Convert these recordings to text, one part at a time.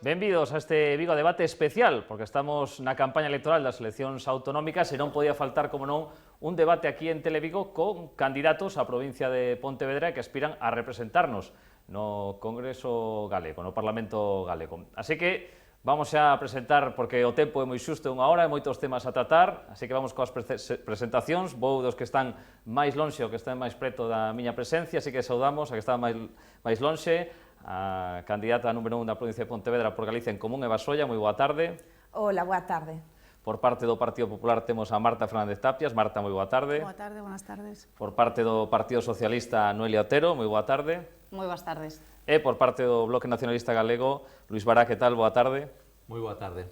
Benvidos a este Vigo Debate especial, porque estamos na campaña electoral das eleccións autonómicas e non podía faltar, como non, un debate aquí en Televigo con candidatos á provincia de Pontevedra que aspiran a representarnos no Congreso Galego, no Parlamento Galego. Así que vamos xa a presentar, porque o tempo é moi xusto, unha hora, e moitos temas a tratar, así que vamos coas presentacións. Vou dos que están máis lonxe ou que están máis preto da miña presencia, así que saudamos a que está máis lonxe, a candidata número 1 da provincia de Pontevedra por Galicia en Común, Eva Solla. Moi boa tarde. Hola, boa tarde. Por parte do Partido Popular temos a Marta Fernández Tapias. Marta, moi boa tarde. Boa tarde, buenas tardes. Por parte do Partido Socialista, Noelia Otero. Moi boa tarde. Moi boas tardes. E por parte do Bloque Nacionalista Galego, Luís Bará, que tal? Boa tarde. Moi boa tarde.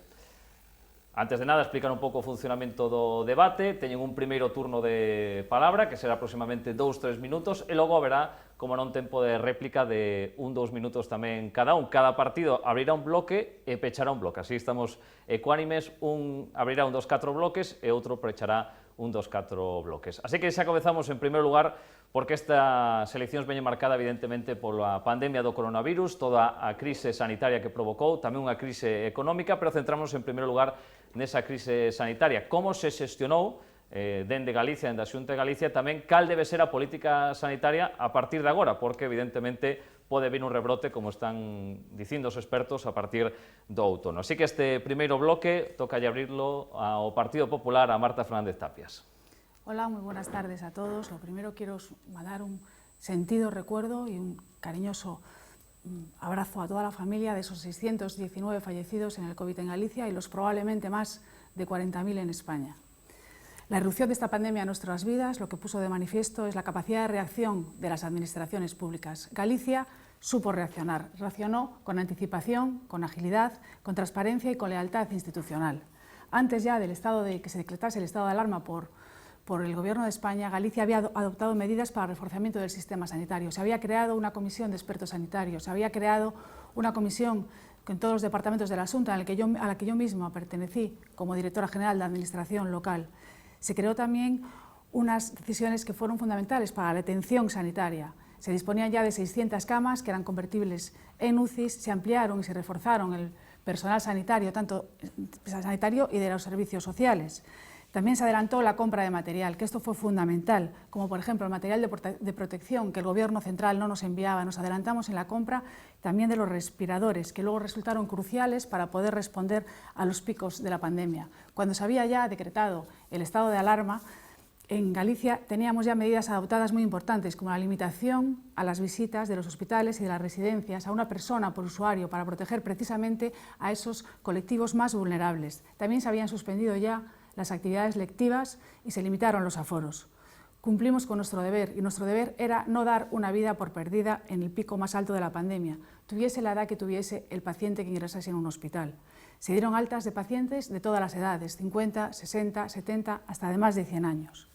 Antes de nada, explicar un pouco o funcionamento do debate. Teñen un primeiro turno de palabra, que será aproximadamente 2-3 minutos, e logo haberá, como non, tempo de réplica de 1-2 minutos tamén cada un. Cada partido abrirá un bloque e pechará un bloque. Así estamos ecuánimes, un abrirá un dos 4 bloques e outro pechará un dos 4 bloques. Así que xa comezamos en primeiro lugar, porque estas eleccións veñen marcada evidentemente pola pandemia do coronavirus, toda a crise sanitaria que provocou, tamén unha crise económica, pero centramos en primeiro lugar nesa crise sanitaria. Como se xestionou dende Galicia, dende a Xunta de Galicia, tamén cal debe ser a política sanitaria a partir de agora, porque evidentemente pode vir un rebrote, como están dicindo os expertos, a partir do outono. Así que este primeiro bloque toca abrirlo ao Partido Popular, a Marta Fernández Tapias. Hola, muy buenas tardes a todos. Lo primero quiero mandar un sentido recuerdo y un cariñoso abrazo a toda la familia de esos 619 fallecidos en el COVID en Galicia y los probablemente más de 40.000 en España. La irrupción de esta pandemia en nuestras vidas lo que puso de manifiesto es la capacidad de reacción de las administraciones públicas. Galicia supo reaccionar, reaccionó con anticipación, con agilidad, con transparencia y con lealtad institucional. Antes ya del estado de que se decretase el estado de alarma por el Gobierno de España, Galicia había adoptado medidas para el reforzamiento del sistema sanitario. Se había creado una comisión de expertos sanitarios, se había creado una comisión en todos los departamentos de la Xunta, a la que yo misma pertenecí como directora general de Administración local. Se creó también unas decisiones que fueron fundamentales para la atención sanitaria. Se disponían ya de 600 camas que eran convertibles en UCIs, se ampliaron y se reforzaron el personal sanitario, tanto sanitario y de los servicios sociales. También se adelantó la compra de material, que esto fue fundamental, como por ejemplo el material de protección que el Gobierno central no nos enviaba. Nos adelantamos en la compra también de los respiradores, que luego resultaron cruciales para poder responder a los picos de la pandemia. Cuando se había ya decretado el estado de alarma, en Galicia teníamos ya medidas adoptadas muy importantes, como la limitación a las visitas de los hospitales y de las residencias a una persona por usuario, para proteger precisamente a esos colectivos más vulnerables. También se habían suspendido ya las actividades lectivas y se limitaron los aforos. Cumplimos con nuestro deber, y nuestro deber era no dar una vida por perdida en el pico más alto de la pandemia, tuviese la edad que tuviese el paciente que ingresase en un hospital. Se dieron altas de pacientes de todas las edades, 50, 60, 70, hasta de más de 100 años.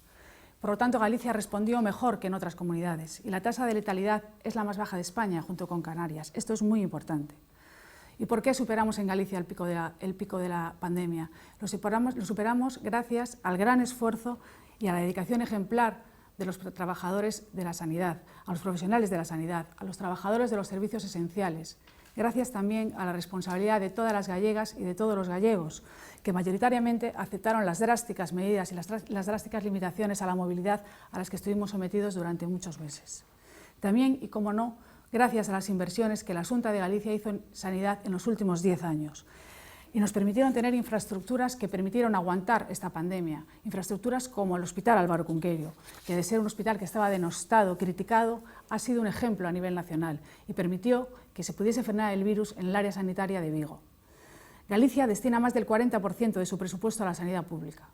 Por lo tanto, Galicia respondió mejor que en otras comunidades, y la tasa de letalidad es la más baja de España, junto con Canarias. Esto es muy importante. ¿Y por qué superamos en Galicia el pico de la pandemia? Lo superamos gracias al gran esfuerzo y a la dedicación ejemplar de los trabajadores de la sanidad, a los profesionales de la sanidad, a los trabajadores de los servicios esenciales. Gracias también a la responsabilidad de todas las gallegas y de todos los gallegos, que mayoritariamente aceptaron las drásticas medidas y las drásticas limitaciones a la movilidad a las que estuvimos sometidos durante muchos meses. También, y cómo no, gracias a las inversiones que la Xunta de Galicia hizo en sanidad en los últimos 10 años. Y nos permitieron tener infraestructuras que permitieron aguantar esta pandemia. Infraestructuras como el Hospital Álvaro Cunqueiro, que de ser un hospital que estaba denostado, criticado, ha sido un ejemplo a nivel nacional y permitió que se pudiese frenar el virus en el área sanitaria de Vigo. Galicia destina más del 40% de su presupuesto a la sanidad pública.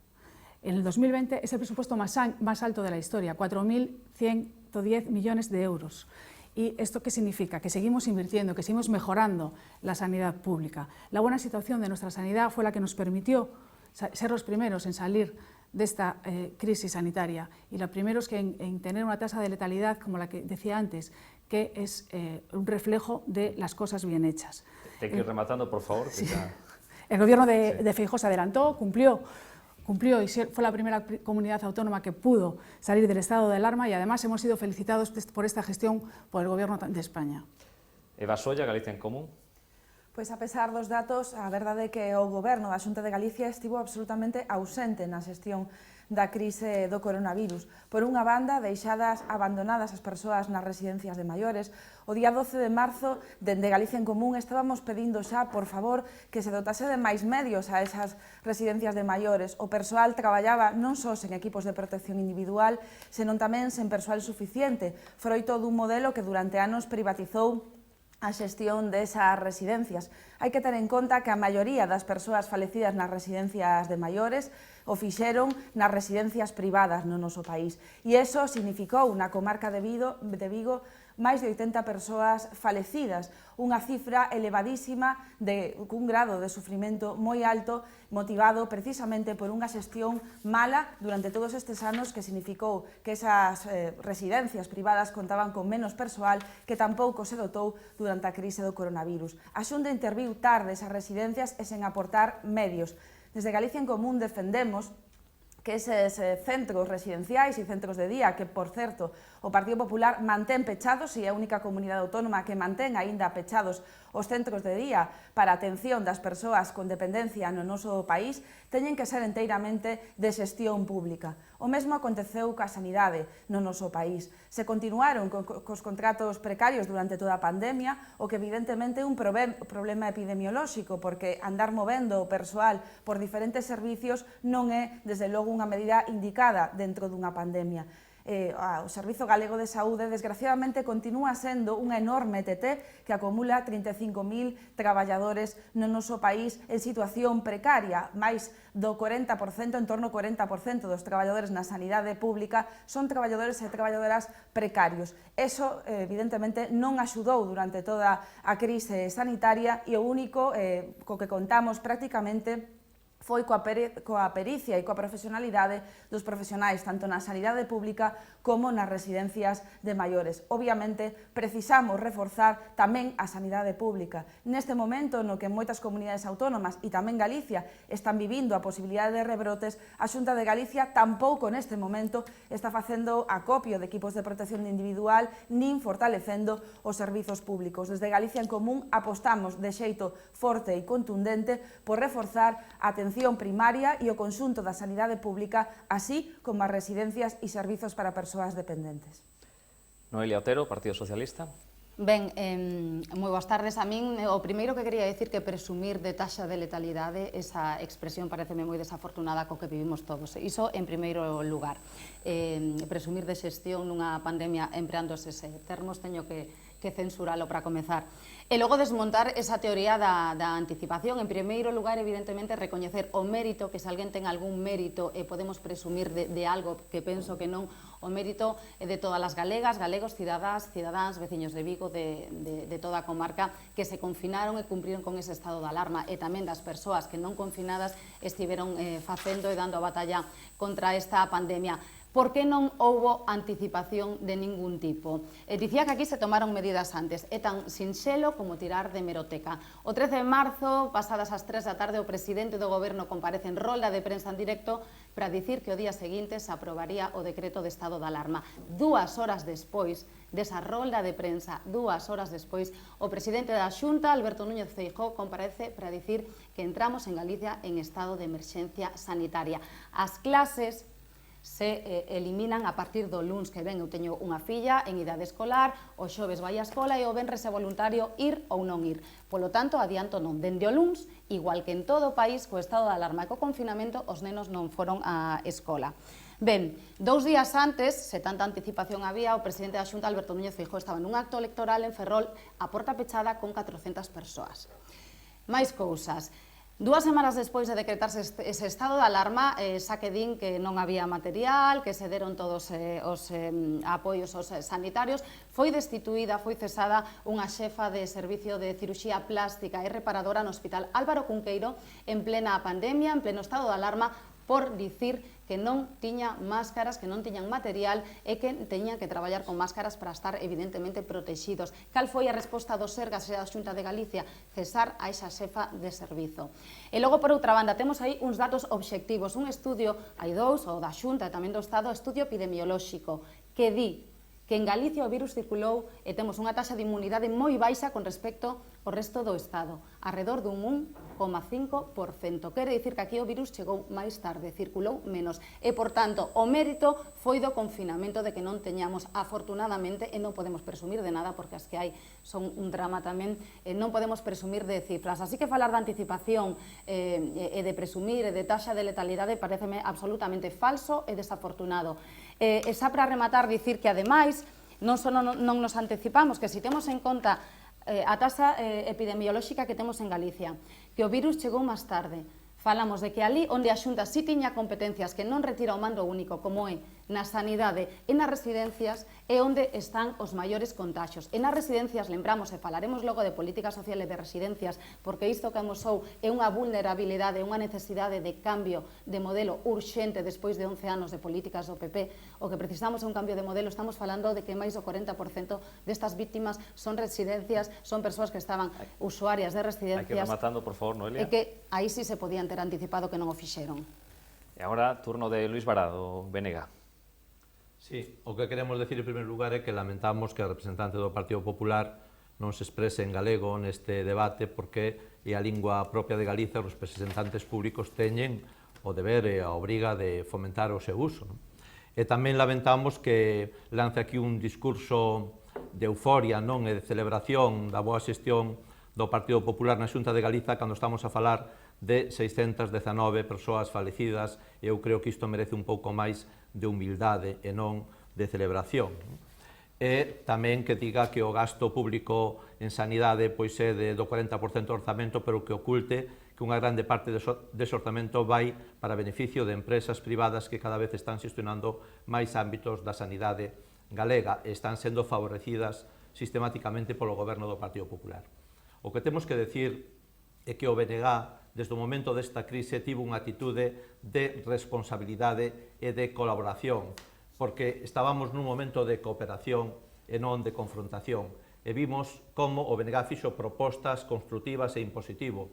En el 2020 es el presupuesto más alto de la historia, 4.110 millones de euros. ¿Y esto qué significa? Que seguimos invirtiendo, que seguimos mejorando la sanidad pública. La buena situación de nuestra sanidad fue la que nos permitió ser los primeros en salir de esta crisis sanitaria, y los primeros en tener una tasa de letalidad como la que decía antes, que es un reflejo de las cosas bien hechas. Te quiero ir rematando, por favor. Sí. Que ya... El Gobierno de Feijóo se adelantó, cumplió y fue la primera comunidad autónoma que pudo salir del estado de alarma, y además hemos sido felicitados por esta gestión por el Gobierno de España. Eva Solla, Galicia en Común. Pois a pesar dos datos, a verdade é que o Goberno da Xunta de Galicia estivo absolutamente ausente na xestión da crise do coronavirus. Por unha banda, abandonadas as persoas nas residencias de maiores, o día 12 de marzo, dende Galicia en Común, estábamos pedindo xa, por favor, que se dotase de máis medios a esas residencias de maiores. O persoal traballaba non só sen equipos de protección individual, senón tamén sen persoal suficiente. Froito dun modelo que durante anos privatizou a xestión desas residencias. Hai que ter en conta que a maioría das persoas falecidas nas residencias de maiores o fixeron nas residencias privadas no noso país. E iso significou na comarca de Vigo máis de 80 persoas falecidas, unha cifra elevadísima cun grado de sufrimento moi alto, motivado precisamente por unha xestión mala durante todos estes anos que significou que esas residencias privadas contaban con menos persoal que tampouco se dotou durante a crise do coronavirus. A Xunta interviu tarde esas residencias e sen aportar medios. Desde Galicia en Común defendemos que eses centros residenciais e centros de día, que, por certo, o Partido Popular mantén pechados e é a única comunidade autónoma que mantén aínda pechados os centros de día para a atención das persoas con dependencia no noso país, teñen que ser enteiramente de xestión pública. O mesmo aconteceu coa sanidade no noso país. Se continuaron cos contratos precarios durante toda a pandemia, o que evidentemente é un problema epidemiolóxico, porque andar movendo o persoal por diferentes servicios non é, desde logo, unha medida indicada dentro dunha pandemia. O Servizo Galego de Saúde, desgraciadamente, continúa sendo unha enorme TT que acumula 35.000 traballadores no noso país en situación precaria. Máis do 40%, en torno ao 40% dos traballadores na sanidade pública son traballadores e traballadoras precarios. Eso, evidentemente, non axudou durante toda a crise sanitaria e o único co que contamos prácticamente foi coa pericia e coa profesionalidade dos profesionais, tanto na sanidade pública como nas residencias de maiores. Obviamente, precisamos reforzar tamén a sanidade pública. Neste momento, no que moitas comunidades autónomas e tamén Galicia están vivindo a posibilidade de rebrotes, a Xunta de Galicia tampouco neste momento está facendo acopio de equipos de protección individual nin fortalecendo os servizos públicos. Desde Galicia en Común apostamos de xeito forte e contundente por reforzar a atención primaria e o conxunto da sanidade pública, así como as residencias e servizos para persoas dependentes. Noelia Otero, Partido Socialista. Ben, moi boas tardes. A min, o primeiro que quería dicir que presumir de taxa de letalidade, esa expresión pareceme moi desafortunada co que vivimos todos. Iso en primeiro lugar. Presumir de xestión nunha pandemia empleando eses termos, teño que censuralo para comezar. E logo desmontar esa teoría da anticipación. En primeiro lugar, evidentemente, recoñecer o mérito, que se alguén ten algún mérito e podemos presumir de algo que penso que non, o mérito de todas as galegas, galegos, cidadáns, veciños de Vigo, de toda a comarca, que se confinaron e cumpriron con ese estado de alarma, e tamén das persoas que non confinadas estiveron facendo e dando a batalla contra esta pandemia. Por que non houbo anticipación de ningún tipo? Dicía que aquí se tomaron medidas antes. É tan sinxelo como tirar de hemeroteca. O 13 de marzo, pasadas as 3 da tarde, o presidente do Goberno comparece en rolda de prensa en directo para dicir que o día seguinte se aprobaría o decreto de estado de alarma. 2 horas despois desa rolda de prensa, 2 horas despois, o presidente da Xunta, Alberto Núñez Feijóo, comparece para dicir que entramos en Galicia en estado de emerxencia sanitaria. As clases se eliminan a partir do luns que ven. Eu teño unha filla en idade escolar, o xoves vai á escola e o venres é voluntario ir ou non ir. Polo tanto, adianto non. Dende o luns, igual que en todo o país, co estado de alarma e co confinamento, os nenos non foron á escola. Ben, 2 días antes, se tanta anticipación había, o presidente da Xunta, Alberto Núñez Feijóo, estaba nun acto electoral en Ferrol, a porta pechada con 400 persoas. Máis cousas. 2 semanas despois de decretarse ese estado de alarma, xa que din que non había material, que se deron todos os apoios aos sanitarios, foi destituída, foi cesada unha xefa de servicio de cirurxía plástica e reparadora no Hospital Álvaro Cunqueiro en plena pandemia, en pleno estado de alarma, por dicir que non tiña máscaras, que non tiñan material e que teñan que traballar con máscaras para estar evidentemente protegidos. Cal foi a resposta do Sergas e da Xunta de Galicia? Cesar a esa xefa de servizo. E logo, por outra banda, temos aí uns datos obxectivos, un estudio, hai 2, o da Xunta e tamén do Estado, estudio epidemiolóxico, que di que en Galicia o virus circulou e temos unha taxa de inmunidade moi baixa con respecto o resto do Estado, arredor dun 1,5%. Quere dicir que aquí o virus chegou máis tarde, circulou menos, e, por tanto, o mérito foi do confinamento, de que non teñamos, afortunadamente, e non podemos presumir de nada, porque as que hai son un drama tamén, non podemos presumir de cifras. Así que falar de anticipación e de presumir e de taxa de letalidade pareceme absolutamente falso e desafortunado. E xa para rematar, dicir que, ademais, non só non nos anticipamos, que se temos en conta a taxa epidemiolóxica que temos en Galicia, que o virus chegou máis tarde. Falamos de que ali onde a Xunta si tiña competencias que non retira o mando único, como é na sanidade e nas residencias, é onde están os maiores contaxios. E nas residencias, lembramos, e falaremos logo de política social e de residencias, porque isto que amosou é unha vulnerabilidade, unha necesidade de cambio de modelo urxente despois de 11 anos de políticas do PP. O que precisamos é un cambio de modelo. Estamos falando de que máis do 40% destas víctimas son residencias, son persoas que estaban usuarias de residencias. Hai que ir rematando, por favor, Noelia. E que aí sí se podían ter anticipado, que non o fixeron. E agora, turno de Luís Varado, Benega. Sí, o que queremos decir en primeiro lugar é que lamentamos que a representante do Partido Popular non se exprese en galego neste debate, porque é a lingua propia de Galicia, os representantes públicos teñen o deber e a obriga de fomentar o seu uso. E tamén lamentamos que lance aquí un discurso de euforia, non, e de celebración da boa xestión do Partido Popular na Xunta de Galiza, cando estamos a falar de 619 persoas falecidas. Eu creo que isto merece un pouco máis de humildade e non de celebración. E tamén que diga que o gasto público en sanidade pois é do 40% do orzamento, pero que oculte que unha grande parte dese orzamento vai para beneficio de empresas privadas que cada vez están xestionando máis ámbitos da sanidade galega e están sendo favorecidas sistemáticamente polo goberno do Partido Popular. O que temos que decir é que o BNG, desde o momento desta crise, tivo unha atitude de responsabilidade e de colaboración, porque estábamos nun momento de cooperación e non de confrontación, e vimos como o BNG fixo propostas construtivas e impositivo.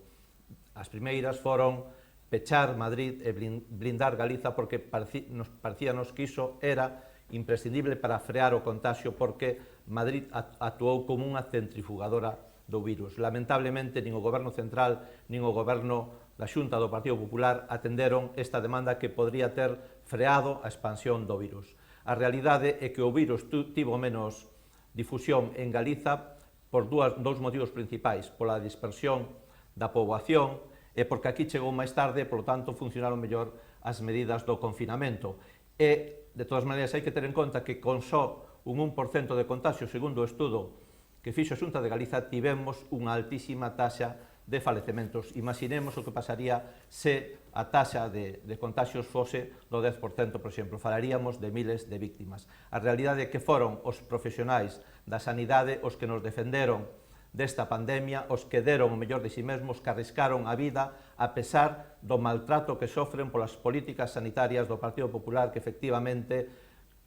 As primeiras foron pechar Madrid e blindar Galiza, porque parecíanos que iso era imprescindible para frear o contagio, porque Madrid actuou como unha centrifugadora do virus. Lamentablemente, nin o Goberno Central, nin o Goberno da Xunta do Partido Popular atenderon esta demanda que podría ter freado a expansión do virus. A realidade é que o virus tivo menos difusión en Galiza por dous motivos principais: pola dispersión da poboación e porque aquí chegou máis tarde, por lo tanto, funcionaron mellor as medidas do confinamento. E, de todas maneiras, hai que ter en conta que con só un 1% de contagio, segundo o estudo que fixo a Xunta de Galiza, tivemos unha altísima taxa de falecementos. Imaginemos o que pasaría se a taxa de contagios fose do 10%, por exemplo. Falaríamos de miles de víctimas. A realidade é que foron os profesionais da sanidade os que nos defenderon desta pandemia, os que deron o mellor de si mesmos, que arriscaron a vida a pesar do maltrato que sofren polas políticas sanitarias do Partido Popular, que efectivamente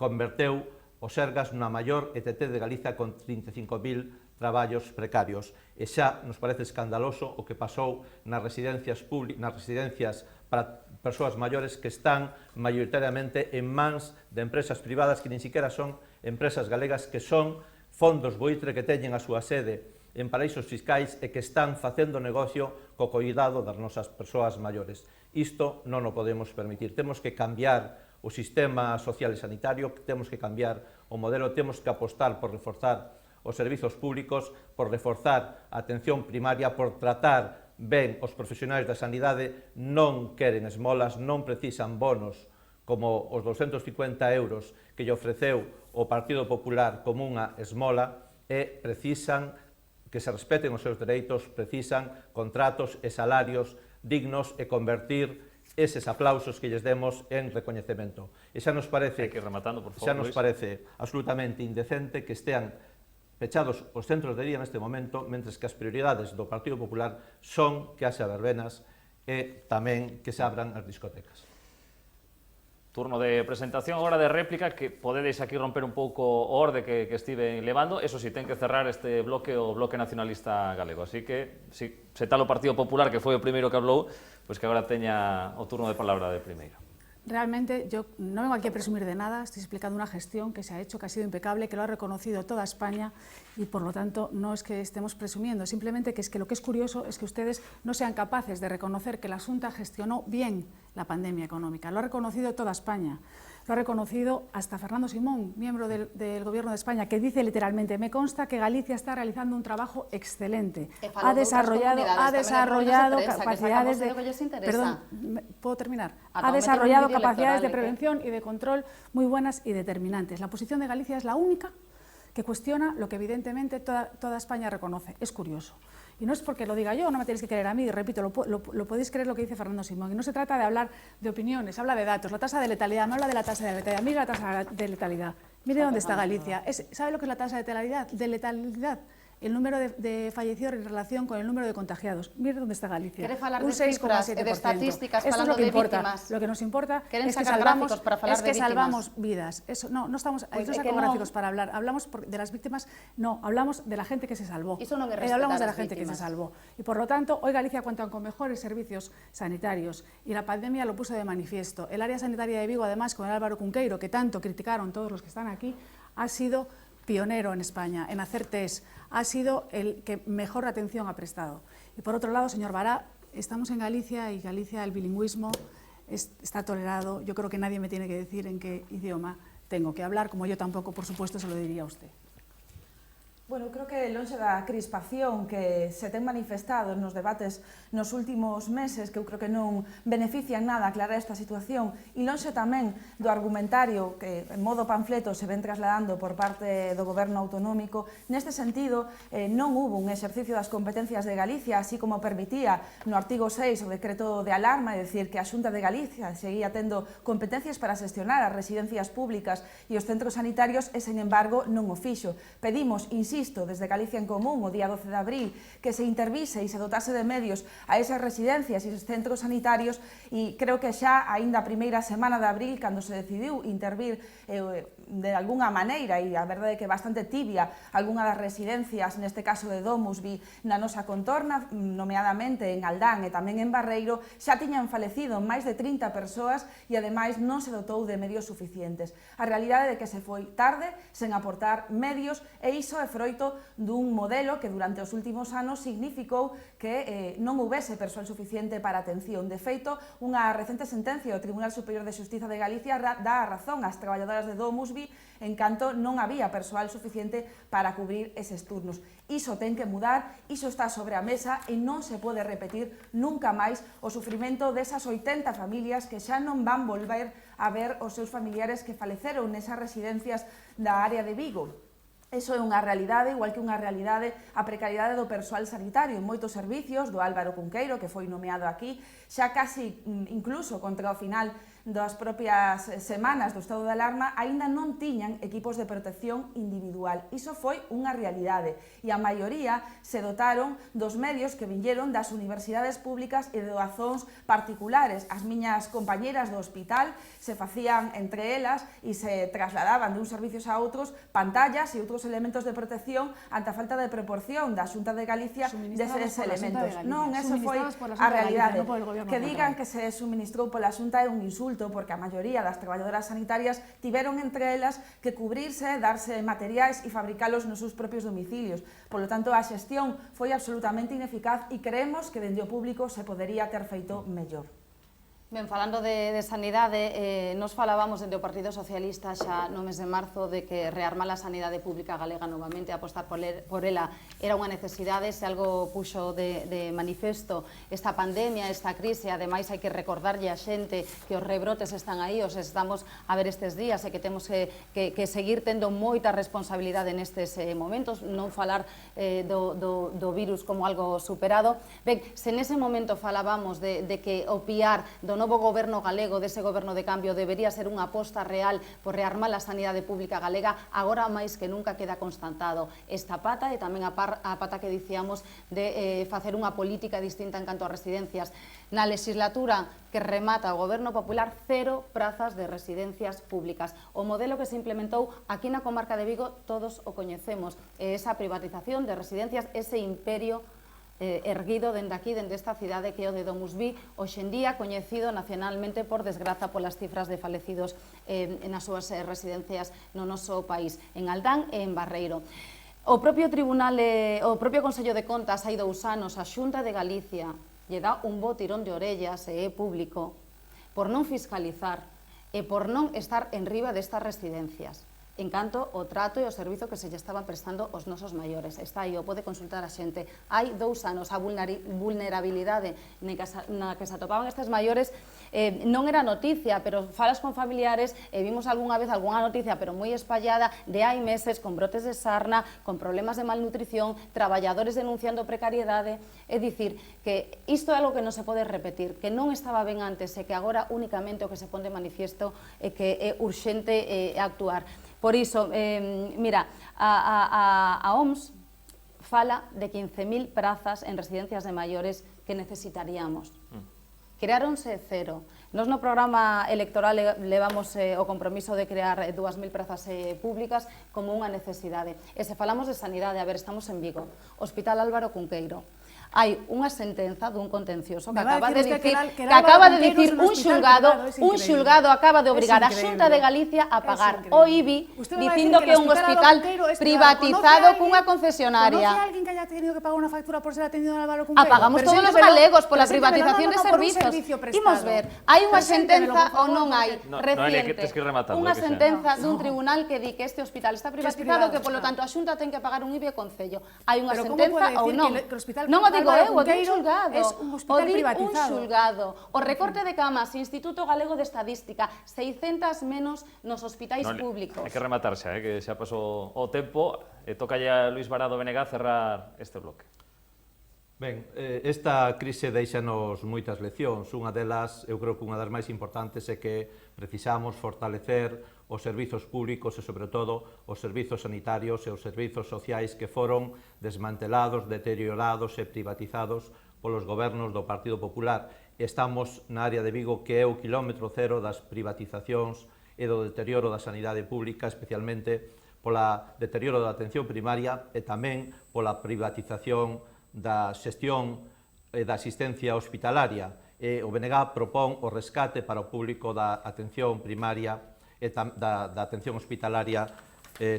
converteu o Sergas na maior ETT de Galicia con 35.000 traballos precarios. E xa nos parece escandaloso o que pasou nas residencias para persoas maiores, que están maioritariamente en mans de empresas privadas que nin siquiera son empresas galegas, que son fondos buitre que teñen a súa sede en paraísos fiscais e que están facendo negocio co coidado das nosas persoas maiores. Isto non o podemos permitir. Temos que cambiar o sistema social e sanitario, temos que cambiar o modelo, temos que apostar por reforzar os servizos públicos, por reforzar a atención primaria, por tratar ben os profesionais da sanidade. Non queren esmolas, non precisan bonos como os 250 euros que lle ofreceu o Partido Popular como unha esmola, e precisan que se respeten os seus dereitos, precisan contratos e salarios dignos e convertir eses aplausos que lles demos en recoñecemento. E xa nos parece, absolutamente indecente que estean pechados os centros de día neste momento, mentres que as prioridades do Partido Popular son que haxa verbenas e tamén que se abran as discotecas. Turno de presentación, agora de réplica, que podedes aquí romper un pouco o orde que estive levando. Eso sí, ten que cerrar este bloque o Bloque Nacionalista Galego. Así que, se tal o Partido Popular, que foi o primeiro que hablou, pois que agora teña o turno de palabra de primeiro. realmente yo no vengo aquí a presumir de nada, estoy explicando una gestión que se ha hecho, que ha sido impecable, que lo ha reconocido toda España y por lo tanto no es que estemos presumiendo, simplemente que es que lo que es curioso es que ustedes no sean capaces de reconocer que la Xunta gestionó bien la pandemia económica, lo ha reconocido toda España. Lo ha reconocido hasta Fernando Simón, miembro del Gobierno de España, que dice literalmente: me consta que Galicia está realizando un trabajo excelente. Ha desarrollado capacidades de... Perdón, ¿puedo terminar? Ha desarrollado capacidades de prevención y de control muy buenas y determinantes. La posición de Galicia es la única que cuestiona lo que evidentemente toda España reconoce. Es curioso. Y no es porque lo diga yo, no me tenéis que creer a mí, repito, lo podéis creer lo que dice Fernando Simón. Y no se trata de hablar de opiniones, habla de datos. La tasa de letalidad, me habla de la tasa de letalidad, mire la tasa de letalidad, mire dónde está Galicia. ¿Sabe lo que es la tasa de letalidad? El número de fallecidos en relación con el número de contagiados. Mire dónde está Galicia. ¿Quere falar de cifras e de estatísticas falando de víctimas? Lo que nos importa es que salvamos vidas. Eso, no estamos sacando gráficos para hablar. Hablamos de las víctimas, no, hablamos de la gente que se salvó. Iso non é respetar hablamos de la as gente víctimas. que se salvó. Y por lo tanto, hoy Galicia cuenta con mejores servicios sanitarios y la pandemia lo puso de manifiesto. El área sanitaria de Vigo, además, con el Álvaro Cunqueiro, que tanto criticaron todos los que están aquí, ha sido pionero en España en hacer test, ha sido el que mejor atención ha prestado. Y por otro lado, señor Bará, estamos en Galicia y Galicia el bilingüismo está tolerado. Yo creo que nadie me tiene que decir en qué idioma tengo que hablar, como yo tampoco, por supuesto, se lo diría a usted. Bueno, creo que lonxe da crispación que se ten manifestado nos debates nos últimos meses, que eu creo que non benefician nada aclarar esta situación, e lonxe tamén do argumentario que en modo panfleto se ven trasladando por parte do Goberno autonómico, neste sentido non hubo un exercicio das competencias de Galicia, así como permitía no artigo 6 o decreto de alarma, é dicir, que a Xunta de Galicia seguía tendo competencias para xestionar as residencias públicas e os centros sanitarios e, sen embargo, non o fixo. Pedimos, insisto, desde Galicia en Común, o día 12 de abril, que se intervise e se dotase de medios a esas residencias e esos centros sanitarios, e creo que xa, aínda a primeira semana de abril, cando se decidiu intervir de algunha maneira, e a verdade é que bastante tibia, algunha das residencias, neste caso de Domusvi, na nosa contorna, nomeadamente en Aldán e tamén en Barreiro, xa tiñan falecido máis de 30 persoas e, ademais, non se dotou de medios suficientes. A realidade é que se foi tarde, sen aportar medios, e iso é froito dun modelo que durante os últimos anos significou que non houbese persoal suficiente para atención. De feito, unha recente sentencia do Tribunal Superior de Xustiza de Galicia dá a razón ás traballadoras de Domusvi en canto non había persoal suficiente para cubrir eses turnos. Iso ten que mudar, iso está sobre a mesa e non se pode repetir nunca máis o sufrimento desas 80 familias que xa non van volver a ver os seus familiares que faleceron nesas residencias da área de Vigo. Eso é unha realidade, igual que unha realidade a precariedade do persoal sanitario en moitos servicios, do Álvaro Cunqueiro, que foi nomeado aquí, xa casi incluso contra o final das propias semanas do estado de alarma, aínda non tiñan equipos de protección individual. Iso foi unha realidade e a maioría se dotaron dos medios que viñeron das universidades públicas e de doazóns particulares. As miñas compañeras do hospital se facían entre elas e se trasladaban de uns servicios a outros pantallas e outros elementos de protección ante a falta de proporción da Xunta de Galicia deses elementos. Non, esa foi a realidade. Que digan que se suministrou pola Xunta é un insulto, porque a maioría das traballadoras sanitarias tiveron entre elas que cubrirse, darse materiais e fabricalos nos seus propios domicilios. Por lo tanto, a xestión foi absolutamente ineficaz e creemos que dende o público se podería ter feito mellor. Ben, falando de sanidade, nos falábamos dende o Partido Socialista xa no mes de marzo de que rearmar a sanidade pública galega novamente, apostar por ela era unha necesidade, se algo puxo de manifesto esta pandemia, esta crise. Ademais, hai que recordarlle a xente que os rebrotes están aí, os estamos a ver estes días e que temos que seguir tendo moita responsabilidade nestes momentos, non falar do virus como algo superado. Ben, se nese momento falábamos de que o piar do novo goberno galego, dese goberno de cambio, debería ser unha aposta real por rearmar a sanidade pública galega, agora máis que nunca queda constatado esta pata e tamén a pata que dicíamos de facer unha política distinta en canto a residencias. Na legislatura que remata o goberno popular, 0 prazas de residencias públicas. O modelo que se implementou aquí na comarca de Vigo todos o coñecemos, esa privatización de residencias, ese imperio erguido dende aquí, dende esta cidade que é o de Domusví, hoxe en día coñecido nacionalmente por desgraza polas cifras de falecidos nas súas residencias no noso país, en Aldán e en Barreiro. O propio Consello de Contas hai 2 anos, a Xunta de Galicia lle dá un bo tirón de orellas e é público por non fiscalizar e por non estar en riba destas residencias en canto o trato e o servizo que se lle estaban prestando aos nosos maiores. Está aí, o pode consultar a xente. Hai 2 anos, a vulnerabilidade na que se atopaban estes maiores non era noticia, pero falas con familiares e vimos algunha vez algunha noticia, pero moi espallada, de hai meses, con brotes de sarna, con problemas de malnutrición, traballadores denunciando precariedade. É dicir, que isto é algo que non se pode repetir, que non estaba ben antes e que agora únicamente o que se pon de manifiesto é que é urxente actuar. Por iso, mira, a OMS fala de 15.000 prazas en residencias de maiores que necesitaríamos. Creáronse 0. Nos no programa electoral levamos o compromiso de crear 2.000 prazas públicas como unha necesidade. E se falamos de sanidade, a ver, estamos en Vigo, Hospital Álvaro Cunqueiro. Hai unha sentenza dun contencioso que acaba de dicir un xulgado acaba de obrigar a Xunta de Galicia a pagar o IBI dicindo que é un hospital privatizado cunha concesionaria. ¿Conoce a alguien que haya tenido que pagar unha factura por ser atendido en Álvaro Cunqueiro? Apagamos todos os galegos pola privatización de servizos. Imos ver, hai unha sentenza ou non hai reciente, unha sentenza dun tribunal que di que este hospital está privatizado, que polo tanto a Xunta ten que pagar un IBI ao Concello. Hai unha sentenza ou non? Non o digo eu, o di un xulgado. O recorte de camas, Instituto Galego de Estadística, 600 menos nos hospitais públicos. Hai que rematar xa, que xa pasou o tempo. Toca a Luís Varado Benegá cerrar este bloque. Ben, esta crise deixanos moitas leccións. Unha delas, eu creo que unha das máis importantes é que precisamos fortalecer os servizos públicos e, sobre todo, os servizos sanitarios e os servizos sociais que foron desmantelados, deteriorados e privatizados polos gobernos do Partido Popular. Estamos na área de Vigo, que é o quilómetro cero das privatizacións e do deterioro da sanidade pública, especialmente pola deterioro da atención primaria e tamén pola privatización da xestión e da asistencia hospitalaria. O BNG propón o rescate para o público da atención primaria e da atención hospitalaria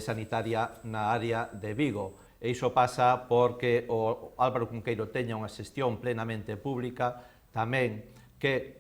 sanitaria na área de Vigo. E iso pasa porque o Álvaro Cunqueiro teña unha xestión plenamente pública, tamén que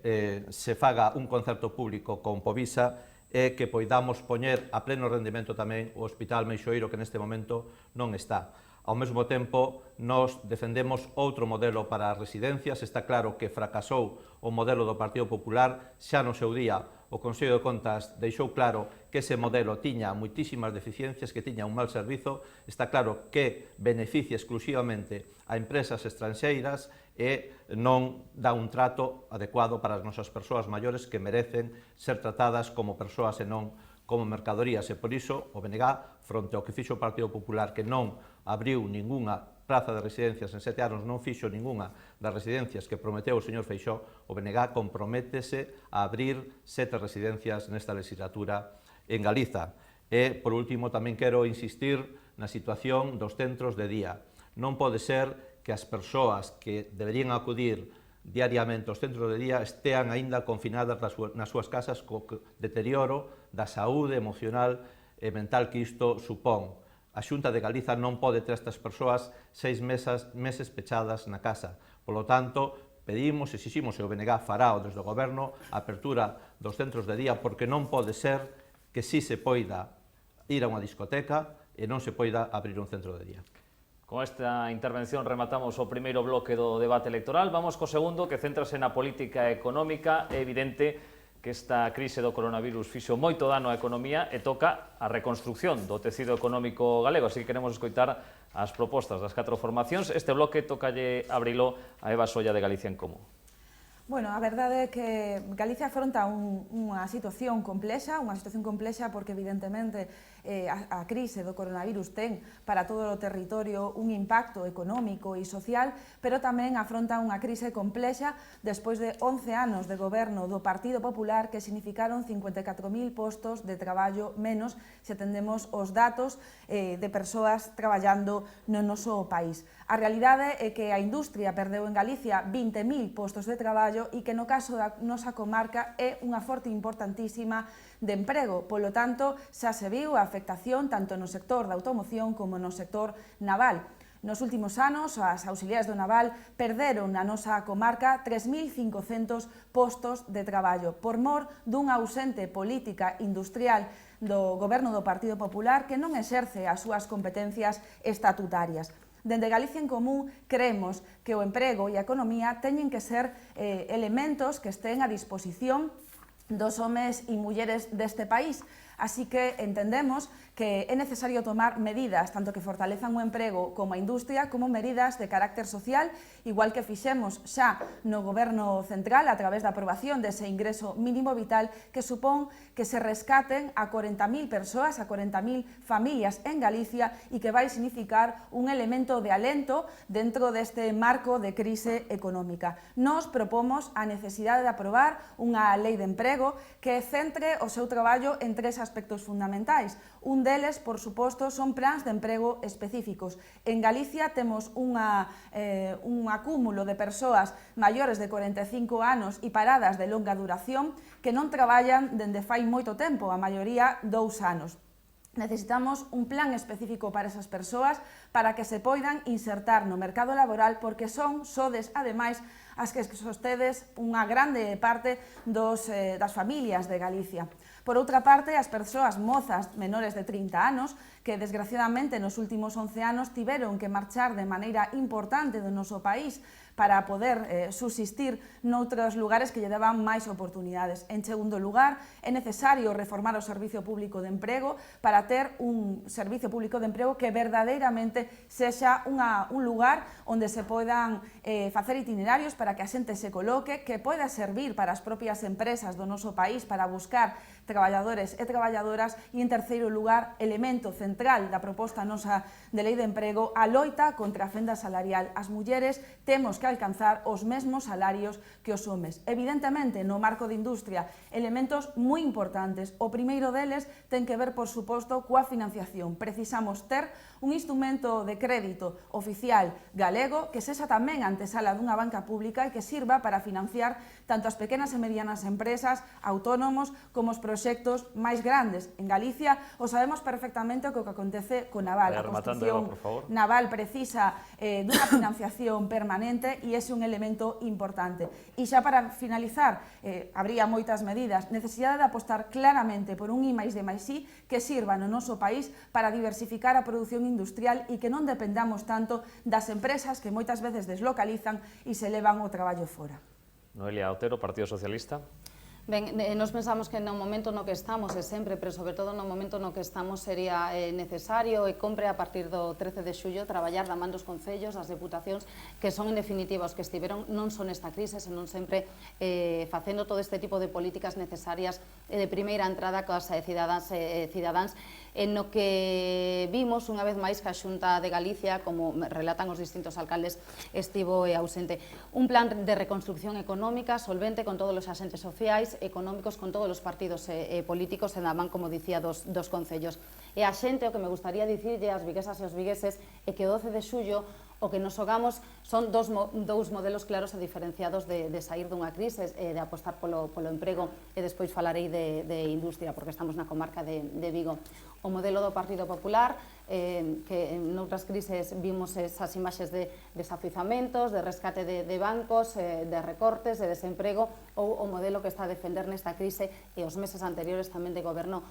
se faga un concerto público con Povisa e que poidamos poñer a pleno rendimento tamén o Hospital Meixoeiro, que neste momento non está. Ao mesmo tempo, nos defendemos outro modelo para as residencias. Está claro que fracasou o modelo do Partido Popular. Xa no seu día, o Consello de Contas deixou claro que ese modelo tiña moitísimas deficiencias, que tiña un mal servizo. Está claro que beneficia exclusivamente a empresas estranxeiras e non dá un trato adecuado para as nosas persoas maiores que merecen ser tratadas como persoas e non como mercadorías. E por iso, o BNG, fronte ao que fixo o Partido Popular, que non abriu ningunha praza de residencias en 7 anos, non fixo ningunha das residencias que prometeu o señor Feixóo, o BNG comprométese a abrir 7 residencias nesta legislatura en Galiza. E, por último, tamén quero insistir na situación dos centros de día. Non pode ser que as persoas que deberían acudir diariamente aos centros de día estean aínda confinadas nas súas casas co deterioro da saúde emocional e mental que isto supón. A Xunta de Galiza non pode ter estas persoas 6 meses pechadas na casa. Polo tanto, pedimos, exiximos, e o BNG fará desde o Goberno, a apertura dos centros de día, porque non pode ser que si se poida ir a unha discoteca e non se poida abrir un centro de día. Con esta intervención rematamos o primeiro bloque do debate electoral. Vamos co segundo, que céntrase na política económica. É evidente que esta crise do coronavirus fixo moito dano á economía e toca a reconstrucción do tecido económico galego. Así que queremos escoitar as propostas das 4 formacións. Este bloque tocalle abrilo a Eva Solla de Galicia en Común. Bueno, a verdade é que Galicia afronta unha situación complexa porque evidentemente a crise do coronavirus ten para todo o territorio un impacto económico e social, pero tamén afronta unha crise complexa despois de 11 anos de goberno do Partido Popular que significaron 54.000 postos de traballo menos se atendemos os datos de persoas traballando no noso país. A realidade é que a industria perdeu en Galicia 20.000 postos de traballo e que no caso da nosa comarca é unha forte importantísima de emprego. Polo tanto, xa se viu a afectación tanto no sector da automoción como no sector naval. Nos últimos anos, as auxiliares do naval perderon na nosa comarca 3.500 postos de traballo por mor dunha ausente política industrial do goberno do Partido Popular que non exerce as súas competencias estatutarias. Dende Galicia en Común creemos que o emprego e a economía teñen que ser elementos que estén a disposición dos homes e mulleres deste país. Así que entendemos que é necesario tomar medidas, tanto que fortalezan o emprego como a industria, como medidas de carácter social, igual que fixemos xa no Goberno Central a través da aprobación dese ingreso mínimo vital que supón que se rescaten a 40.000 persoas, a 40.000 familias en Galicia e que vai significar un elemento de alento dentro deste marco de crise económica. Nos propomos a necesidade de aprobar unha lei de emprego que centre o seu traballo en tres aspectos fundamentais. Un deles, por suposto, son plans de emprego específicos. En Galicia temos un acúmulo de persoas maiores de 45 anos e paradas de longa duración que non traballan dende fai moito tempo, a maioría 2 anos. Necesitamos un plan específico para esas persoas para que se poidan insertar no mercado laboral porque son, sodes, ademais, as que sostedes unha grande parte das familias de Galicia. Por outra parte, as persoas mozas menores de 30 anos que, desgraciadamente, nos últimos 11 anos tiveron que marchar de maneira importante do noso país para poder subsistir noutros lugares que lle daban máis oportunidades. En segundo lugar, é necesario reformar o Servicio Público de Emprego para ter un Servicio Público de Emprego que verdadeiramente sexa un lugar onde se poidan facer itinerarios para que a xente se coloque, que poida servir para as propias empresas do noso país para buscar traballadores e traballadoras e, en terceiro lugar, elemento central da proposta nosa de lei de emprego, a loita contra a fenda salarial. As mulleres temos que alcanzar os mesmos salarios que os homes. Evidentemente, no marco de industria, elementos moi importantes. O primeiro deles ten que ver, por suposto, coa financiación. Precisamos ter un instrumento de crédito oficial galego que sexa tamén antesala dunha banca pública e que sirva para financiar tanto as pequenas e medianas empresas, autónomos, como os proxectos máis grandes. En Galicia o sabemos perfectamente o que acontece co naval. A construcción naval precisa dunha financiación permanente e ese é un elemento importante. E xa para finalizar, habría moitas medidas, necesidade de apostar claramente por un I+D+I que sirva no noso país para diversificar a produción industrial e que non dependamos tanto das empresas que moitas veces deslocalizan e se levan o traballo fora. Noelia Otero, Partido Socialista. Ben, nos pensamos que no momento no que estamos, e sempre, pero sobre todo no momento no que estamos sería necesario e compre a partir do 13 de xullo traballar da man dos concellos, das deputacións, que son en definitiva os que estiveron non son esta crise, senón sempre facendo todo este tipo de políticas necesarias de primeira entrada coas cidadáns, en no que vimos unha vez máis que a Xunta de Galicia, como relatan os distintos alcaldes, estivo ausente. Un plan de reconstrucción económica solvente con todos os axentes sociais, económicos, con todos os partidos políticos e da man, como dicía, dos concellos. E a xente, o que me gustaría dicirlle ás viguesas e aos vigueses é que o 12 de xullo o que nos xogamos son dous modelos claros e diferenciados de sair dunha crise, de apostar polo emprego, e despois falarei de industria, porque estamos na comarca de Vigo. O modelo do Partido Popular, que en outras crises vimos esas imaxes de desafiuzamentos, de rescate de bancos, de recortes, de desemprego, ou o modelo que está a defender nesta crise e os meses anteriores tamén de goberno,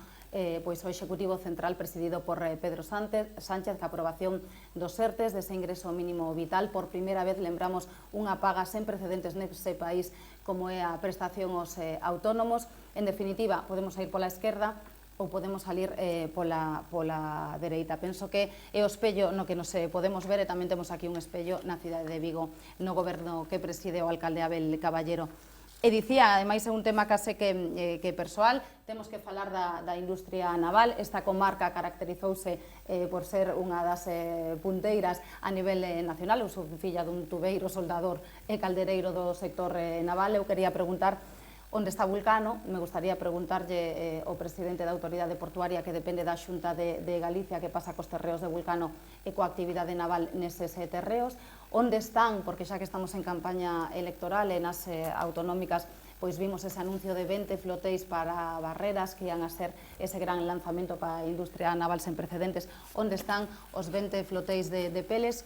pois o Executivo Central presidido por Pedro Sánchez, que a aprobación dos ERTEs, dese ingreso mínimo vital, por primeira vez lembramos unha paga sen precedentes neste país como é a prestación aos autónomos. En definitiva, podemos ir pola esquerda ou podemos salir pola dereita. Penso que é o espello no que nos podemos ver, e tamén temos aquí un espello na cidade de Vigo, no goberno que preside o alcalde Abel Caballero. E dicía, ademais é un tema case que persoal, temos que falar da industria naval. Esta comarca caracterizouse por ser unha das punteiras a nivel nacional. Eu sou filla dun tubeiro, soldador e caldereiro do sector naval. Eu quería preguntar onde está Vulcano. Me gustaría preguntarlle ao presidente da Autoridade Portuaria, que depende da Xunta de Galicia, que pasa cos terreos de Vulcano e coa actividade naval neses terreos. Onde están, porque xa que estamos en campaña electoral e nas autonómicas, pois vimos ese anuncio de 20 flotéis para Barreras, que ian a ser ese gran lanzamento para a industria naval sen precedentes. Onde están os 20 flotéis de Pemex,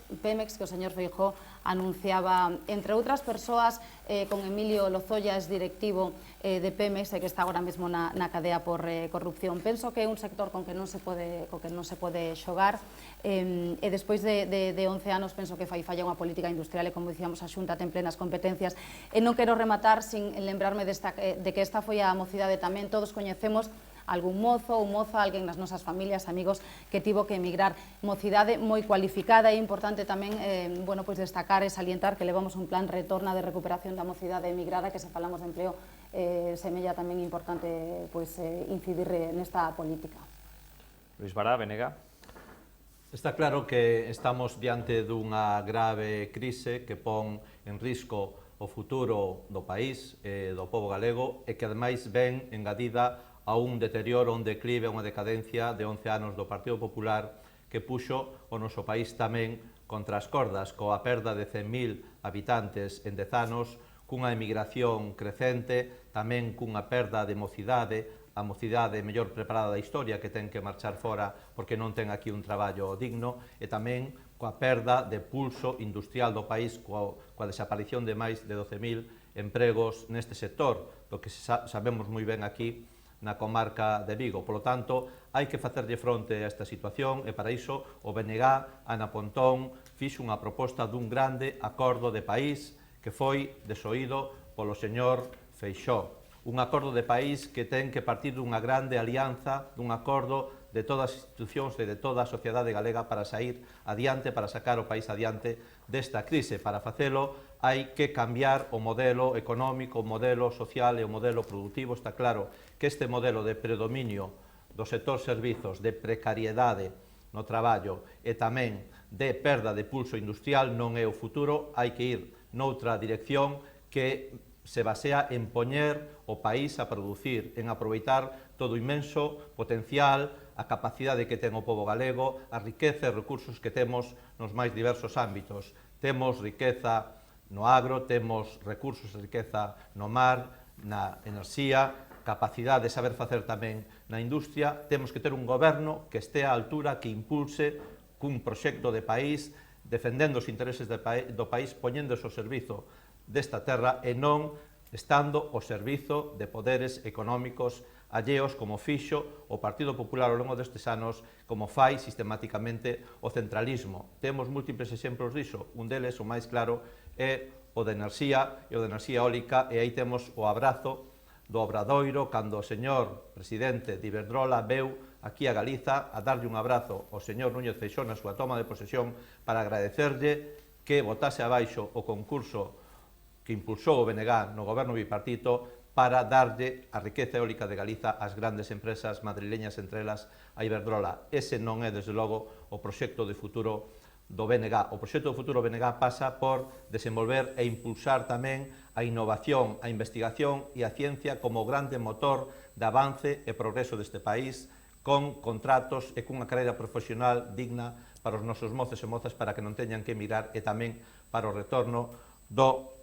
que o señor Feijóo anunciaba, entre outras persoas, con Emilio Lozoya, es directivo de Pemex, que está agora mesmo na cadea por corrupción. Penso que é un sector con que non se pode xogar, e despois de 11 anos penso que fai falla unha política industrial, e como dicíamos, a Xunta ten plenas competencias. E non quero rematar sin lembrarme de que esta foi a mocidade tamén. Todos coñecemos algún mozo ou moza, alguén nas nosas familias, amigos, que tivo que emigrar. Mocidade moi cualificada. É importante tamén destacar e salientar que levamos un plan retorna de recuperación da mocidade emigrada, que se falamos de empleo, semella tamén importante incidir nesta política. Luis Bará, Venega. Está claro que estamos diante dunha grave crise que pon en risco o futuro do país, do pobo galego, e que ademais ven engadida a un deterioro, un declive, unha decadencia de 11 anos do Partido Popular, que puxo o noso país tamén contra as cordas, coa perda de 100.000 habitantes en 10 anos, cunha emigración crecente, tamén cunha perda de mocidade, a mocidade mellor preparada da historia, que ten que marchar fora porque non ten aquí un traballo digno, e tamén coa perda de pulso industrial do país, coa desaparición de máis de 12.000 empregos neste sector, do que sabemos moi ben aquí na comarca de Vigo. Por lo tanto, hai que facerlle fronte a esta situación, e para iso o BNG, Ana Pontón, fixo unha proposta dun grande acordo de país que foi desoído polo señor Feixóo. Un acordo de país que ten que partir dunha grande alianza, dun acordo de todas as institucións e de toda a sociedade galega para sair adiante, para sacar o país adiante desta crise. Para facelo hai que cambiar o modelo económico, o modelo social e o modelo productivo. Está claro que este modelo de predominio do sector servizos, de precariedade no traballo e tamén de perda de pulso industrial non é o futuro. Hai que ir noutra dirección que se basea en poñer o país a producir, en aproveitar todo o inmenso potencial, a capacidade que ten o pobo galego, a riqueza e recursos que temos nos máis diversos ámbitos. Temos riqueza no agro, temos recursos de riqueza no mar, na enerxía, capacidade de saber facer tamén na industria. Temos que ter un goberno que estea á altura, que impulse cun proxecto de país, defendendo os intereses do país, poñéndose ao servizo desta terra e non estando ao servizo de poderes económicos alleos, como fixo o Partido Popular ao longo destes anos, como fai sistemáticamente o centralismo. Temos múltiples exemplos diso. Un deles, o máis claro, é o de enerxía e o de enerxía eólica, e aí temos o abrazo do Obradoiro, cando o señor presidente de Iberdrola veu aquí a Galiza a darlle un abrazo ao señor Núñez Feixóo na súa toma de posesión para agradecerlle que botase abaixo o concurso que impulsou o BNG no goberno bipartito para darlle a riqueza eólica de Galiza ás grandes empresas madrileñas, entre elas a Iberdrola. Ese non é, desde logo, o proxecto de futuro do BNG. O proxecto de futuro do BNG pasa por desenvolver e impulsar tamén a innovación, a investigación e a ciencia como grande motor de avance e progreso deste país, con contratos e cunha carreira profesional digna para os nosos mozos e mozas, para que non teñan que emigrar, e tamén para o retorno do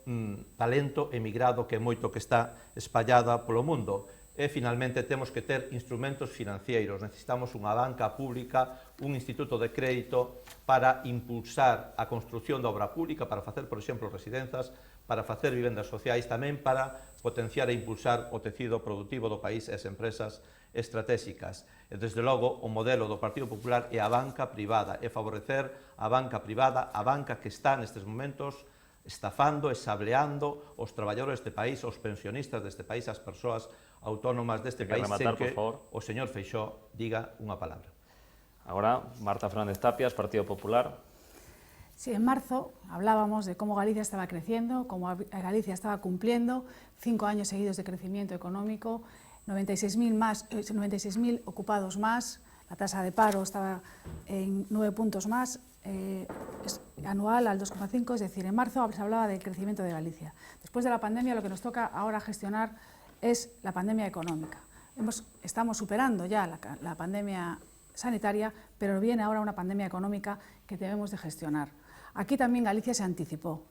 talento emigrado, que é moito que está espallada polo mundo. E, finalmente, temos que ter instrumentos financeiros. Necesitamos unha banca pública, un instituto de crédito para impulsar a construción da obra pública, para facer, por exemplo, residencias, para facer vivendas sociais, tamén para potenciar e impulsar o tecido productivo do país e as empresas estratégicas. E, desde logo, o modelo do Partido Popular é a banca privada, é favorecer a banca privada, a banca que está nestes momentos estafando e sableando os traballadores deste país, os pensionistas deste país, as persoas autónomas deste país, sen que o señor Feixóo diga unha palabra. Agora, Marta Fernández Tapias, Partido Popular. Sí, en marzo hablábamos de cómo Galicia estaba creciendo, cómo Galicia estaba cumpliendo 5 años seguidos de crecimiento económico, 96.000 ocupados más, la tasa de paro estaba en 9 puntos más, anual al 2,5, es decir, en marzo se hablaba del crecimiento de Galicia. Después de la pandemia, lo que nos toca ahora gestionar es la pandemia económica. Estamos superando ya la pandemia sanitaria, pero viene ahora una pandemia económica que debemos de gestionar. Aquí también Galicia se anticipó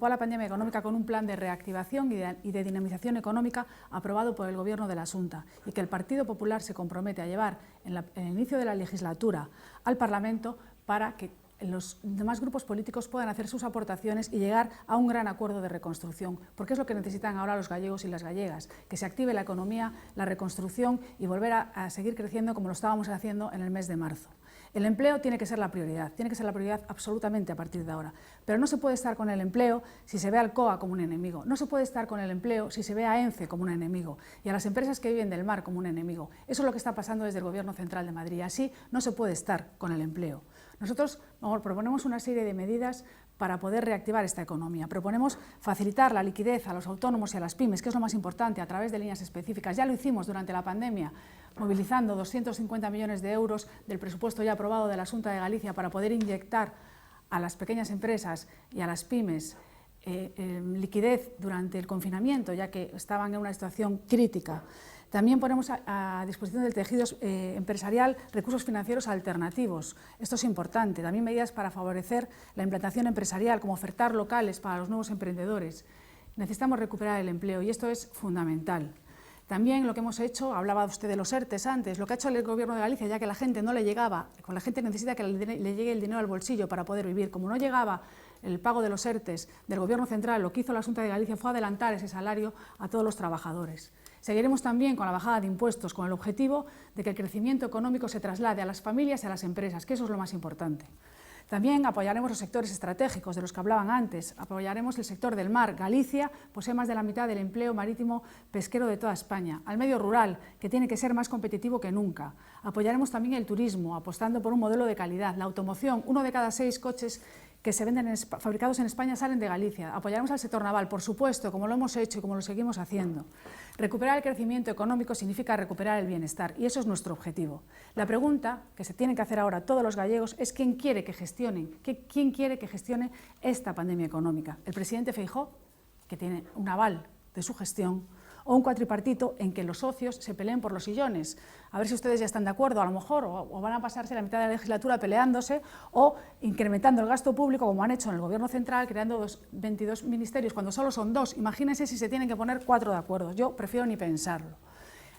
a la pandemia económica con un plan de reactivación y de dinamización económica aprobado por el Gobierno de la Xunta y que el Partido Popular se compromete a llevar en el inicio de la legislatura al Parlamento para que los demás grupos políticos puedan hacer sus aportaciones y llegar a un gran acuerdo de reconstrucción, porque es lo que necesitan ahora los gallegos y las gallegas, que se active la economía, la reconstrucción y volver a seguir creciendo como lo estábamos haciendo en el mes de marzo. El empleo tiene que ser la prioridad absolutamente a partir de ahora, pero no se puede estar con el empleo si se ve a Alcoa como un enemigo, no se puede estar con el empleo si se ve a ENCE como un enemigo y a las empresas que viven del mar como un enemigo. Eso es lo que está pasando desde el Gobierno Central de Madrid, así no se puede estar con el empleo. Nosotros proponemos una serie de medidas para poder reactivar esta economía. Proponemos facilitar la liquidez a los autónomos y a las pymes, que es lo más importante, a través de líneas específicas. Ya lo hicimos durante la pandemia, movilizando 250 millones de euros del presupuesto ya aprobado de la Xunta de Galicia para poder inyectar a las pequeñas empresas y a las pymes liquidez durante el confinamiento, ya que estaban en una situación crítica. También ponemos a disposición del tejido empresarial recursos financieros alternativos. Esto es importante. También medidas para favorecer la implantación empresarial, como ofertar locales para los nuevos emprendedores. Necesitamos recuperar el empleo y esto es fundamental. También lo que hemos hecho, hablaba usted de los ERTEs antes, lo que ha hecho el Gobierno de Galicia, ya que la gente no le llegaba, la gente necesita que le llegue el dinero al bolsillo para poder vivir. Como no llegaba el pago de los ERTEs del Gobierno Central, lo que hizo la Xunta de Galicia fue adelantar ese salario a todos los trabajadores. Seguiremos también con la bajada de impuestos, con el objetivo de que el crecimiento económico se traslade a las familias y a las empresas, que eso es lo más importante. También apoyaremos los sectores estratégicos de los que hablaban antes. Apoyaremos el sector del mar. Galicia posee más de la mitad del empleo marítimo pesquero de toda España. Al medio rural, que tiene que ser más competitivo que nunca. Apoyaremos también el turismo, apostando por un modelo de calidad. La automoción, 1 de cada 6 coches que se venden fabricados en España salen de Galicia. Apoyaremos al sector naval, por supuesto, como lo hemos hecho y como lo seguimos haciendo. Recuperar el crecimiento económico significa recuperar el bienestar y eso es nuestro objetivo. La pregunta que se tienen que hacer ahora todos los gallegos es quién quiere que gestione esta pandemia económica. El presidente Feijóo, que tiene un aval de su gestión, o un cuatripartito en que los socios se peleen por los sillones. A ver si ustedes ya están de acuerdo, a lo mejor, o van a pasarse la mitad de la legislatura peleándose o incrementando el gasto público, como han hecho en el Gobierno Central, creando 22 ministerios, cuando solo son 2. Imagínense si se tienen que poner 4 de acuerdo. Yo prefiero ni pensarlo.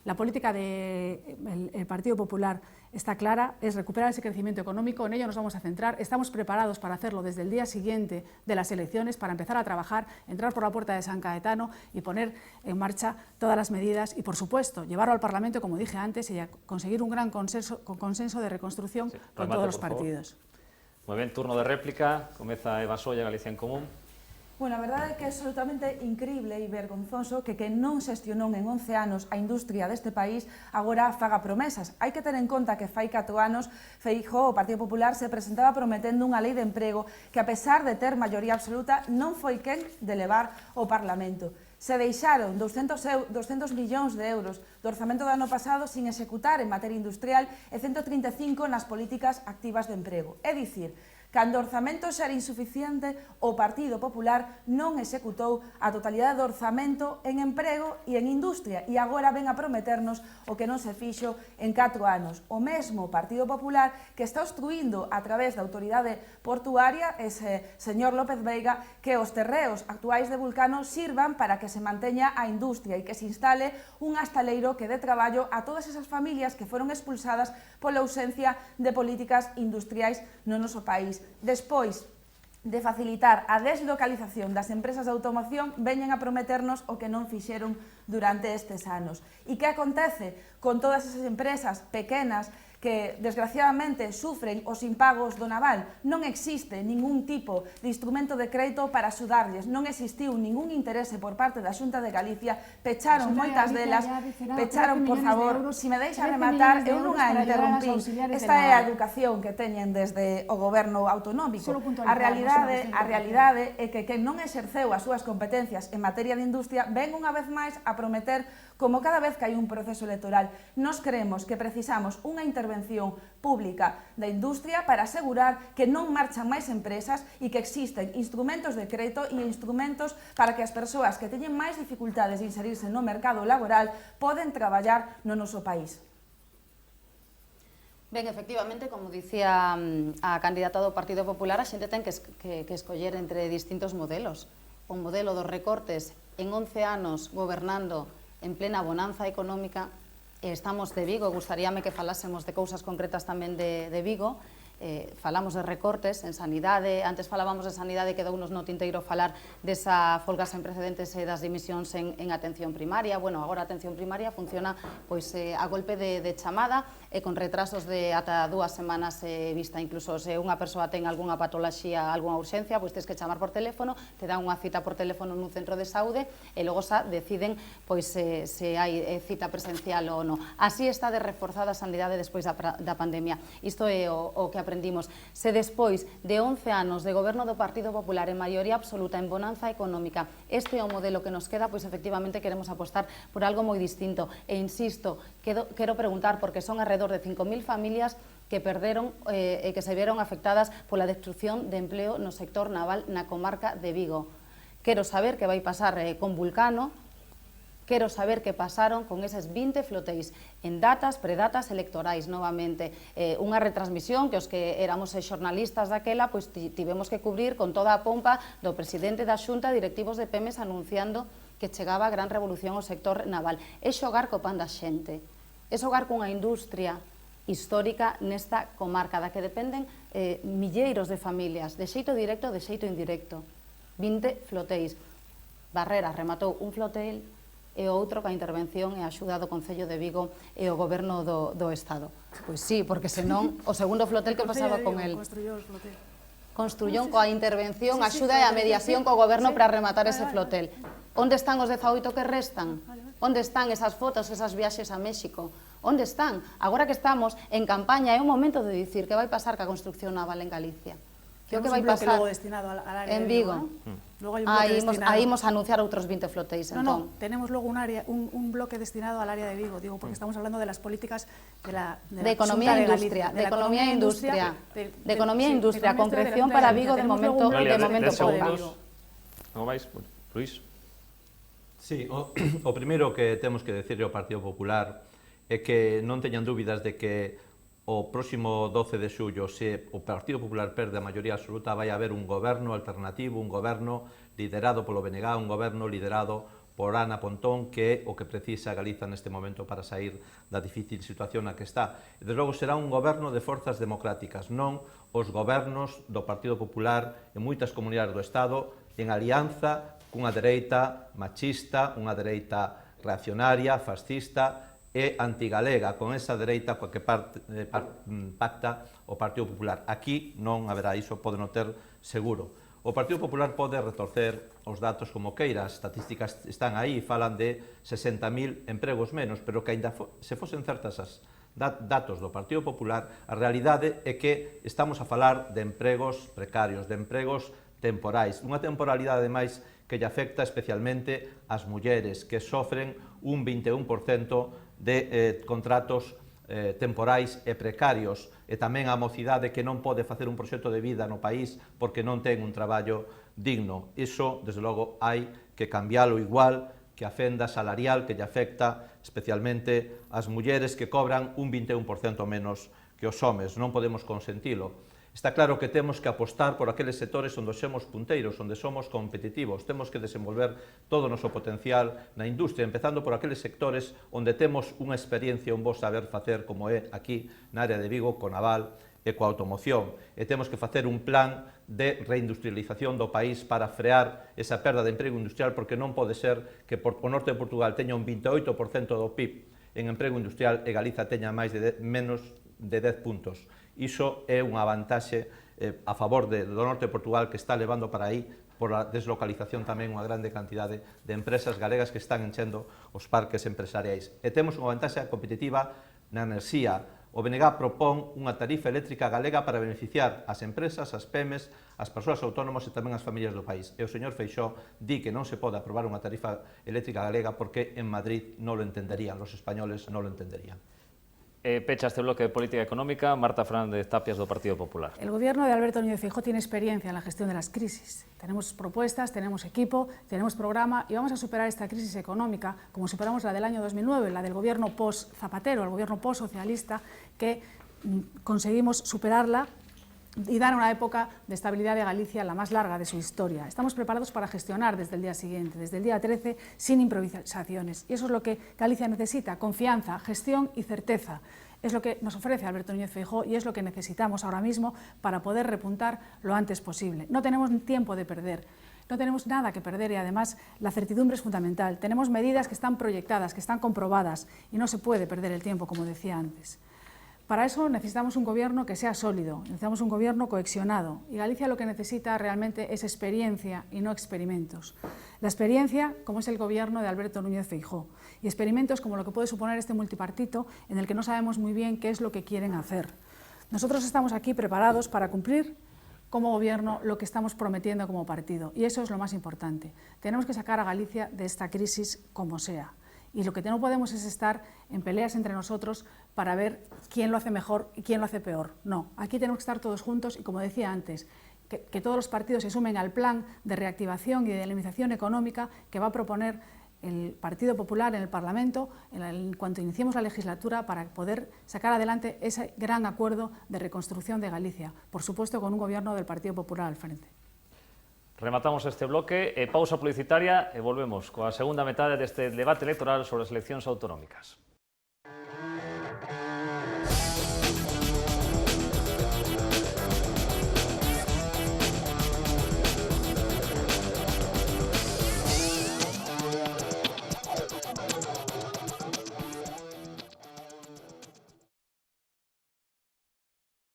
La política del Partido Popular está clara, es recuperar ese crecimiento económico, en ello nos vamos a centrar, estamos preparados para hacerlo desde el día siguiente de las elecciones, para empezar a trabajar, entrar por la puerta de San Caetano y poner en marcha todas las medidas y, por supuesto, llevarlo al Parlamento, como dije antes, y a conseguir un gran consenso de reconstrucción con todos los partidos. Moi ben, turno de réplica, comeza Eva Solla, Galicia en Común. Bueno, a verdade é que é absolutamente increíble e vergonzoso que non xestionou en 11 anos a industria deste país agora faga promesas. Hai que ter en conta que fai 4 anos Feijóo, o Partido Popular, se presentaba prometendo unha lei de emprego que, a pesar de ter maioría absoluta, non foi quen de levar ao Parlamento. Se deixaron 200 millóns de euros do orzamento do ano pasado sin executar en materia industrial e 135 nas políticas activas de emprego. É dicir, cando o orzamento xa era insuficiente, o Partido Popular non executou a totalidade do orzamento en emprego e en industria e agora ven a prometernos o que non se fixo en 4 anos. O mesmo Partido Popular que está obstruindo a través da autoridade portuaria, ese señor López Veiga, que os terreos actuais de Vulcano sirvan para que se manteña a industria e que se instale un astaleiro que dé traballo a todas esas familias que foron expulsadas pola ausencia de políticas industriais no noso país. Despois de facilitar a deslocalización das empresas de automoción, veñen a prometernos o que non fixeron durante estes anos. E que acontece con todas esas empresas pequenas que desgraciadamente sufren os impagos do naval. Non existe ningún tipo de instrumento de crédito para axudarlles, non existiu ningún interese por parte da Xunta de Galicia, pecharon moitas delas, pecharon, por favor, se me deixa rematar, eu non a interrumpín. Esta é a educación que teñen desde o goberno autonómico. A realidade é que quen non exerceu as súas competencias en materia de industria ven unha vez máis a prometer como cada vez que hai un proceso electoral. Nos creemos que precisamos unha intervención pública da industria para asegurar que non marchan máis empresas e que existen instrumentos de crédito e instrumentos para que as persoas que teñen máis dificultades de inserirse no mercado laboral poden traballar no noso país. Ben, efectivamente, como dicía a candidata do Partido Popular, a xente ten que escoller entre distintos modelos. O modelo dos recortes en 11 anos gobernando en plena bonanza económica, estamos de Vigo, gustaríame que falásemos de cousas concretas tamén de Vigo, falamos de recortes en sanidade, antes falábamos de sanidade, quedounos no tinteiro falar desa folga sen precedentes e das dimisións en atención primaria. Bueno, agora a atención primaria funciona pois a golpe de chamada e con retrasos de ata 2 semanas vista. Incluso se unha persoa ten algunha patoloxía, algunha urxencia, pois tens que chamar por teléfono, te dan unha cita por teléfono nun centro de saúde e logo xa deciden pois se hai cita presencial ou non. Así está de reforzada a sanidade despois da pandemia. Isto é o que aprendimos. Se despois de 11 anos de goberno do Partido Popular en maioría absoluta, en bonanza económica, este é o modelo que nos queda, pois efectivamente queremos apostar por algo moi distinto. E insisto, quero preguntar, porque son alrededor de 5.000 familias que perderon e que se vieron afectadas pola destrucción de empleo no sector naval na comarca de Vigo. Quero saber que vai pasar con Vulcano, quero saber que pasaron con eses 20 flotéis en datas, predatas electorais novamente. Unha retransmisión que os que éramos xornalistas daquela pois tivemos que cubrir con toda a pompa do presidente da Xunta, directivos de Pemex anunciando que chegaba a gran revolución ao sector naval. É xogar co pan da xente, é xogar cunha industria histórica nesta comarca da que dependen milleiros de familias, de xeito directo, de xeito indirecto. 20 flotéis. Barrera rematou un flotel e outro ca intervención e a axuda do Concello de Vigo e o Goberno do Estado. Pois sí, porque senón o segundo flotel que pasaba con el... Construyón coa intervención, axuda e a mediación co Goberno para rematar ese flotel. Onde están os 18 que restan? Onde están esas fotos, esas viaxes a México? Onde están? Agora que estamos en campaña, é o momento de dicir que vai pasar ca construcción naval en Galicia. Que o que vai pasar en Vigo. Aí imos a anunciar outros 20 flotéis. No, tenemos logo un bloque destinado al área de Vigo, digo, porque estamos hablando de las políticas de economía e industria, de economía e industria, concreción para Vigo de momento pouca. Non máis, Luís? Sí, o primeiro que temos que decirle ao Partido Popular é que non teñan dúbidas de que o próximo 12 de xullo, se o Partido Popular perde a maioría absoluta, vai haber un goberno alternativo, un goberno liderado polo BNG, un goberno liderado por Ana Pontón, que é o que precisa Galiza neste momento para sair da difícil situación na que está. E, desde logo, será un goberno de forzas democráticas, non os gobernos do Partido Popular en moitas comunidades do Estado en alianza cunha dereita machista, unha dereita reaccionaria, fascista e antigalega, con esa dereita coa que pacta o Partido Popular. Aquí non haberá iso, pode non ter seguro. O Partido Popular pode retorcer os datos como queira, as estatísticas están aí, falan de 60.000 empregos menos, pero que ainda se fosen certas as datos do Partido Popular, a realidade é que estamos a falar de empregos precarios, de empregos temporais, unha temporalidade máis que lle afecta especialmente ás mulleres que sofren un 21% de contratos temporais e precarios, e tamén a mocidade que non pode facer un proxecto de vida no país porque non ten un traballo digno. Iso, desde logo, hai que cambiálo igual que a fenda salarial que lle afecta especialmente ás mulleres que cobran un 21% menos que os homes. Non podemos consentilo. Está claro que temos que apostar por aqueles sectores onde somos punteiros, onde somos competitivos. Temos que desenvolver todo o noso potencial na industria, empezando por aqueles sectores onde temos unha experiencia, un bo saber facer, como é aquí na área de Vigo, co naval e coa automoción. E temos que facer un plan de reindustrialización do país para frear esa perda de emprego industrial, porque non pode ser que o norte de Portugal teña un 28% do PIB en emprego industrial e Galiza teña menos de 10 puntos. Iso é unha vantaxe a favor do norte de Portugal, que está levando para aí, por a deslocalización tamén, unha grande cantidade de empresas galegas que están enchendo os parques empresariais. E temos unha vantaxe competitiva na enerxía. O BNG propón unha tarifa eléctrica galega para beneficiar as empresas, as PEMES, as persoas autónomas e tamén as familias do país. E o señor Feixóo di que non se pode aprobar unha tarifa eléctrica galega porque en Madrid non lo entenderían, los españoles non lo entenderían. Pecha este bloque de política económica, Marta Fernández Tapias, do Partido Popular. El gobierno de Alberto Núñez Feijóo tiene experiencia en la gestión de las crisis. Tenemos propuestas, tenemos equipo, tenemos programa y vamos a superar esta crisis económica como superamos la del año 2009, la del gobierno post-Zapatero, el gobierno post-socialista, que conseguimos superarla y dar una época de estabilidad de Galicia la más larga de su historia. Estamos preparados para gestionar desde el día siguiente, desde el día 13, sin improvisaciones. Y eso es lo que Galicia necesita: confianza, gestión y certeza. Es lo que nos ofrece Alberto Núñez Feijóo y es lo que necesitamos ahora mismo para poder repuntar lo antes posible. No tenemos tiempo de perder. No tenemos nada que perder y además la certidumbre es fundamental. Tenemos medidas que están proyectadas, que están comprobadas y no se puede perder el tiempo, como decía antes. Para eso necesitamos un gobierno que sea sólido, necesitamos un gobierno cohesionado y Galicia lo que necesita realmente es experiencia y no experimentos. La experiencia, como es el gobierno de Alberto Núñez Feijóo, y experimentos como lo que puede suponer este multipartito en el que no sabemos muy bien qué es lo que quieren hacer. Nosotros estamos aquí preparados para cumplir como gobierno lo que estamos prometiendo como partido y eso es lo más importante. Tenemos que sacar a Galicia de esta crisis como sea. Y lo que no podemos es estar en peleas entre nosotros para ver quién lo hace mejor y quién lo hace peor. No, aquí tenemos que estar todos juntos y, como decía antes, que todos los partidos se sumen al plan de reactivación y de dinamización económica que va a proponer el Partido Popular en el Parlamento en cuanto iniciemos la legislatura para poder sacar adelante ese gran acuerdo de reconstrucción de Galicia, por supuesto con un gobierno del Partido Popular al frente. Rematamos este bloque, pausa publicitaria e volvemos coa segunda metade deste debate electoral sobre as eleccións autonómicas.